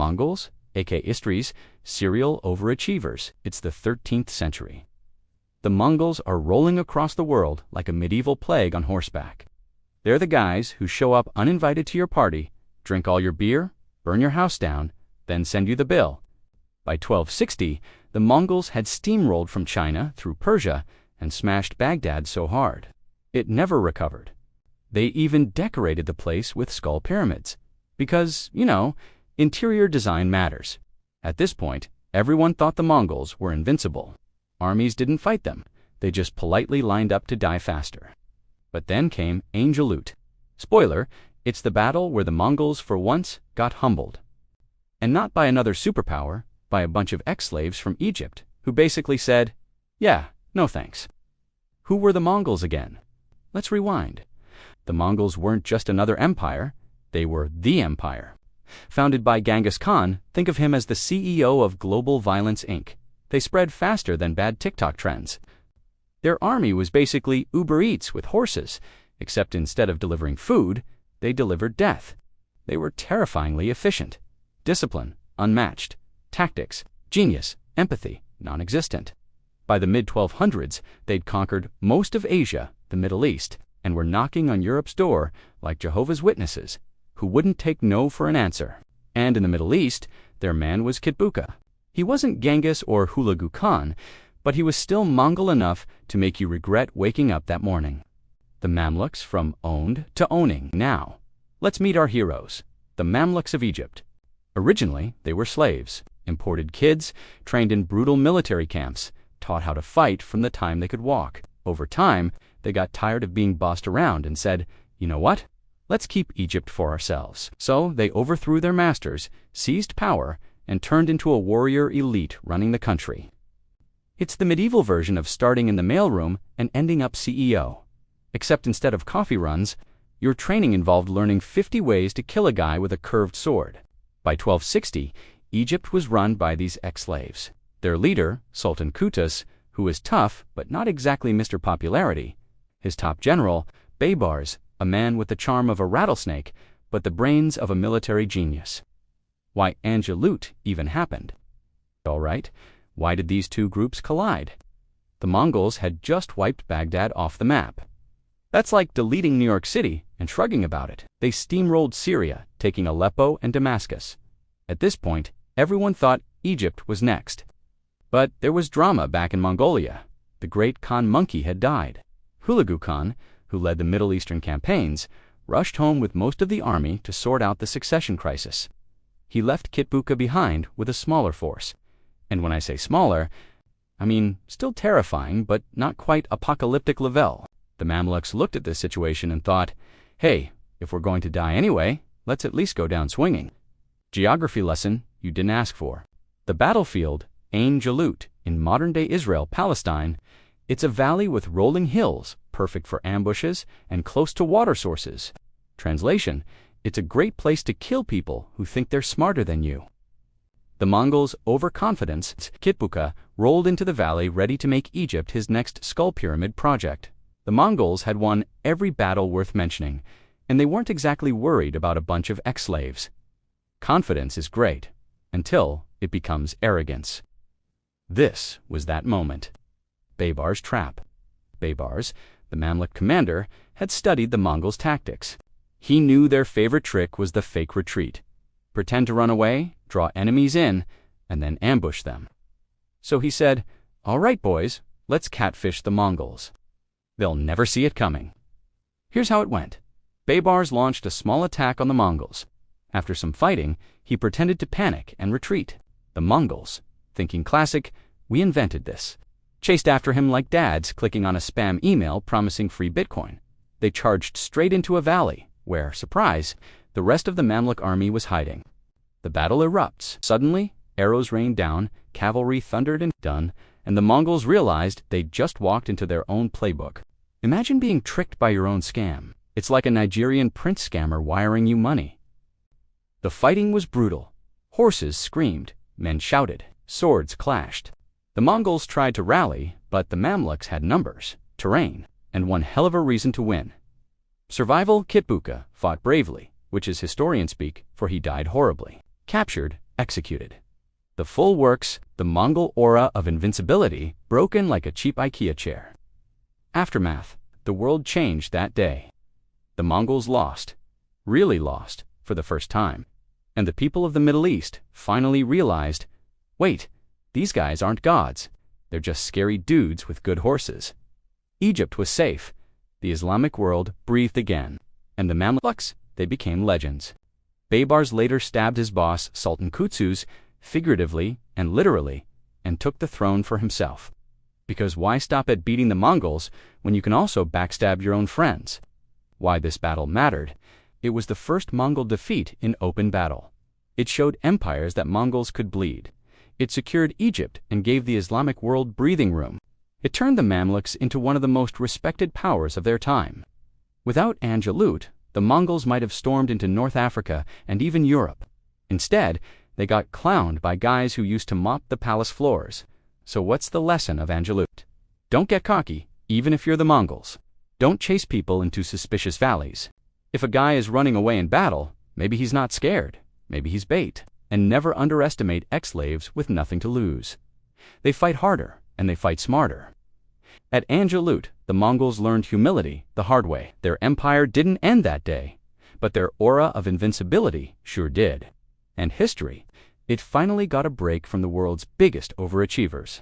Mongols, aka Istries, serial overachievers. It's the 13th century. The Mongols are rolling across the world like a medieval plague on horseback. They're the guys who show up uninvited to your party, drink all your beer, burn your house down, then send you the bill. By 1260, the Mongols had steamrolled from China through Persia and smashed Baghdad so hard it never recovered. They even decorated the place with skull pyramids. Because, interior design matters. At this point, everyone thought the Mongols were invincible. Armies didn't fight them. They just politely lined up to die faster. But then came Ain Jalut. Spoiler, it's the battle where the Mongols for once got humbled. And not by another superpower, by a bunch of ex-slaves from Egypt who basically said, yeah, no thanks. Who were the Mongols again? Let's rewind. The Mongols weren't just another empire, they were the empire. Founded by Genghis Khan, think of him as the CEO of Global Violence Inc. They spread faster than bad TikTok trends. Their army was basically Uber Eats with horses, except instead of delivering food, they delivered death. They were terrifyingly efficient. Discipline, unmatched. Tactics, genius. Empathy, non-existent. By the mid-1200s, they'd conquered most of Asia, the Middle East, and were knocking on Europe's door like Jehovah's Witnesses, who wouldn't take no for an answer. And in the Middle East, their man was Kitbuka. He wasn't Genghis or Hulagu Khan, but he was still Mongol enough to make you regret waking up that morning. The Mamluks from owned to owning. Now, let's meet our heroes, the Mamluks of Egypt. Originally, they were slaves, imported kids, trained in brutal military camps, taught how to fight from the time they could walk. Over time, they got tired of being bossed around and said, you know what? Let's keep Egypt for ourselves. So they overthrew their masters, seized power, and turned into a warrior elite running the country. It's the medieval version of starting in the mailroom and ending up CEO. Except instead of coffee runs, your training involved learning 50 ways to kill a guy with a curved sword. By 1260, Egypt was run by these ex-slaves. Their leader, Sultan Qutuz, who was tough but not exactly Mr. Popularity. His top general, Baybars, a man with the charm of a rattlesnake, but the brains of a military genius. Why Ain Jalut even happened. All right, why did these two groups collide? The Mongols had just wiped Baghdad off the map. That's like deleting New York City and shrugging about it. They steamrolled Syria, taking Aleppo and Damascus. At this point, everyone thought Egypt was next. But there was drama back in Mongolia. The great Khan monkey had died. Hulagu Khan, who led the Middle Eastern campaigns, rushed home with most of the army to sort out the succession crisis. He left Kitbuka behind with a smaller force. And when I say smaller, I mean still terrifying, but not quite apocalyptic level. The Mamluks looked at this situation and thought, hey, if we're going to die anyway, let's at least go down swinging. Geography lesson you didn't ask for. The battlefield, Ain Jalut, in modern-day Israel, Palestine, it's a valley with rolling hills, perfect for ambushes and close to water sources. Translation, it's a great place to kill people who think they're smarter than you. The Mongols' overconfidence, Kitbuka, rolled into the valley ready to make Egypt his next skull pyramid project. The Mongols had won every battle worth mentioning, and they weren't exactly worried about a bunch of ex-slaves. Confidence is great, until it becomes arrogance. This was that moment. Baybar's trap. Baybars, the Mamluk commander, had studied the Mongols' tactics. He knew their favorite trick was the fake retreat. Pretend to run away, draw enemies in, and then ambush them. So he said, all right, boys, let's catfish the Mongols. They'll never see it coming. Here's how it went. Baybars launched a small attack on the Mongols. After some fighting, he pretended to panic and retreat. The Mongols, thinking classic, we invented this, chased after him like dads clicking on a spam email promising free Bitcoin. They charged straight into a valley where, surprise, the rest of the Mamluk army was hiding. The battle erupts. Suddenly, arrows rained down, cavalry thundered and done, and the Mongols realized they'd just walked into their own playbook. Imagine being tricked by your own scam. It's like a Nigerian prince scammer wiring you money. The fighting was brutal. Horses screamed, men shouted, swords clashed. The Mongols tried to rally, but the Mamluks had numbers, terrain, and one hell of a reason to win. Survival, Kitbuka fought bravely, which is historian speak, for he died horribly. Captured, executed. The full works, the Mongol aura of invincibility, broken like a cheap IKEA chair. Aftermath. The world changed that day. The Mongols lost, really lost, for the first time. And the people of the Middle East finally realized, wait, these guys aren't gods. They're just scary dudes with good horses. Egypt was safe. The Islamic world breathed again. And the Mamluks, they became legends. Baybars later stabbed his boss, Sultan Qutuz, figuratively and literally, and took the throne for himself. Because why stop at beating the Mongols when you can also backstab your own friends? Why this battle mattered? It was the first Mongol defeat in open battle. It showed empires that Mongols could bleed. It secured Egypt and gave the Islamic world breathing room. It turned the Mamluks into one of the most respected powers of their time. Without Ain Jalut, the Mongols might have stormed into North Africa and even Europe. Instead, they got clowned by guys who used to mop the palace floors. So what's the lesson of Ain Jalut? Don't get cocky, even if you're the Mongols. Don't chase people into suspicious valleys. If a guy is running away in battle, maybe he's not scared, maybe he's bait. And never underestimate ex-slaves with nothing to lose. They fight harder, and they fight smarter. At Ain Jalut, the Mongols learned humility the hard way. Their empire didn't end that day, but their aura of invincibility sure did. And history, it finally got a break from the world's biggest overachievers.